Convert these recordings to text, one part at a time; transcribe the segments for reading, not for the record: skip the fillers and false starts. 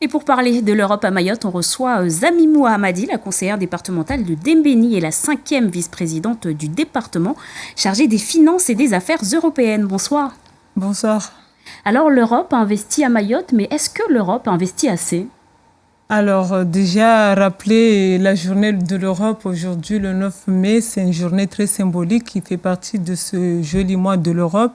Et pour parler de l'Europe à Mayotte, on reçoit Zamimou Hamadi, la conseillère départementale de Dembéni et la 5e vice-présidente du département, chargée des finances et des affaires européennes. Bonsoir. Bonsoir. Alors l'Europe a investi à Mayotte, mais est-ce que l'Europe a investi assez ? Alors déjà, rappeler la journée de l'Europe aujourd'hui, le 9 mai, c'est une journée très symbolique qui fait partie de ce joli mois de l'Europe.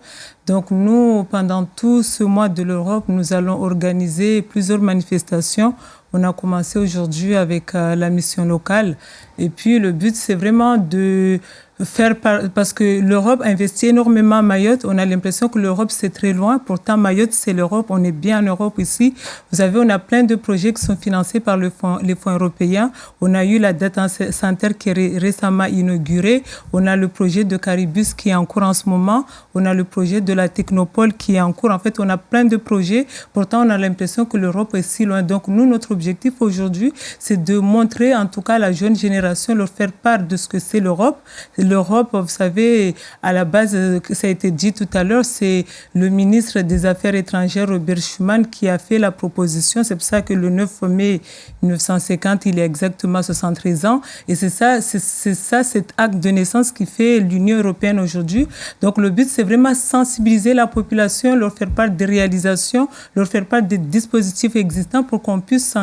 Donc nous, pendant tout ce mois de l'Europe, nous allons organiser plusieurs manifestations. On a commencé aujourd'hui avec la mission locale. Et puis le but, c'est vraiment de faire parce que l'Europe investit énormément à Mayotte. On a l'impression que l'Europe, c'est très loin. Pourtant, Mayotte, c'est l'Europe. On est bien en Europe ici. Vous savez, on a plein de projets qui sont financés par les fonds européens. On a eu la data center qui est récemment inaugurée. On a le projet de Caribus qui est en cours en ce moment. On a le projet de la Technopole qui est en cours. En fait, on a plein de projets. Pourtant, on a l'impression que l'Europe est si loin. Donc, nous, notre objectif aujourd'hui, c'est de montrer, en tout cas, à la jeune génération, leur faire part de ce que c'est l'Europe. L'Europe, vous savez, à la base, ça a été dit tout à l'heure, c'est le ministre des Affaires étrangères, Robert Schuman, qui a fait la proposition. C'est pour ça que le 9 mai 1950, il est exactement 73 ans. Et c'est ça, cet acte de naissance qui fait l'Union européenne aujourd'hui. Donc, le but, c'est vraiment sensibiliser la population, leur faire part des réalisations, leur faire part des dispositifs existants pour qu'on puisse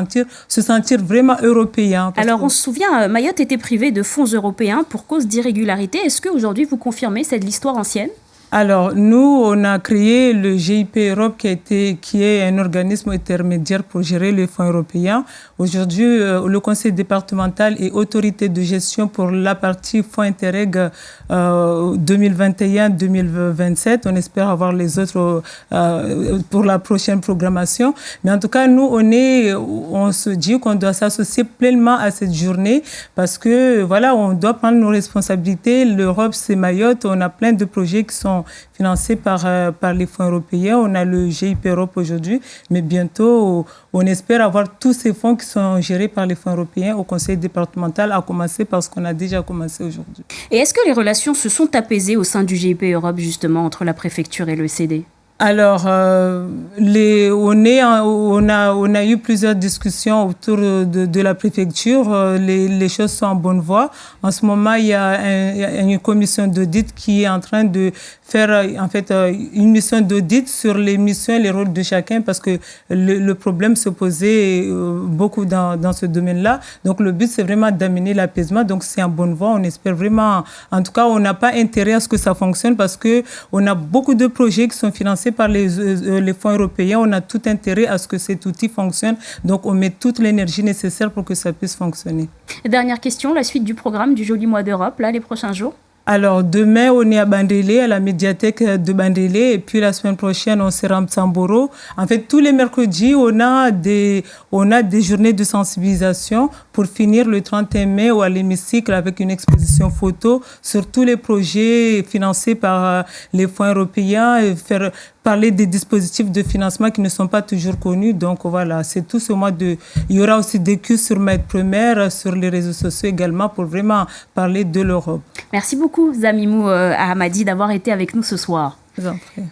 se sentir vraiment européen. Alors, on se souvient, Mayotte était privée de fonds européens pour cause d'irrégularité. Est-ce qu'aujourd'hui, vous confirmez cette histoire ancienne ? Alors, nous, on a créé le GIP Europe qui est un organisme intermédiaire pour gérer les fonds européens. Aujourd'hui, le conseil départemental est autorité de gestion pour la partie fonds Interreg 2021-2027. On espère avoir les autres pour la prochaine programmation. Mais en tout cas, nous, on se dit qu'on doit s'associer pleinement à cette journée parce que, voilà, on doit prendre nos responsabilités. L'Europe, c'est Mayotte. On a plein de projets qui sont financés par les fonds européens. On a le GIP Europe aujourd'hui, mais bientôt, on espère avoir tous ces fonds qui sont gérés par les fonds européens au conseil départemental, à commencer par ce qu'on a déjà commencé aujourd'hui. Et est-ce que les relations se sont apaisées au sein du GIP Europe, justement, entre la préfecture et l'ECD ? Alors, on a eu plusieurs discussions autour de la préfecture. Les choses sont en bonne voie. En ce moment, il y a une commission d'audit qui est en train de faire en fait une mission d'audit sur les missions et les rôles de chacun parce que le problème se posait beaucoup dans ce domaine-là. Donc, le but, c'est vraiment d'amener l'apaisement. Donc, c'est en bonne voie. On espère vraiment... En tout cas, on n'a pas intérêt à ce que ça fonctionne parce qu'on a beaucoup de projets qui sont financés par les fonds européens. On a tout intérêt à ce que cet outil fonctionne. Donc, on met toute l'énergie nécessaire pour que ça puisse fonctionner. Dernière question, la suite du programme du Joli Mois d'Europe, là, les prochains jours ? Alors, demain, on est à Bandélé, à la médiathèque de Bandélé. Et puis, la semaine prochaine, on sera à Mtsamboro. En fait, tous les mercredis, on a des journées de sensibilisation pour finir le 31 mai à l'hémicycle avec une exposition photo sur tous les projets financés par les fonds européens et parler des dispositifs de financement qui ne sont pas toujours connus. Donc, voilà, c'est tout ce mois de... Il y aura aussi des cues sur Maître Première, sur les réseaux sociaux également pour vraiment parler de l'Europe. Merci beaucoup, Zamimou Hamadi, d'avoir été avec nous ce soir. Je vous en prie.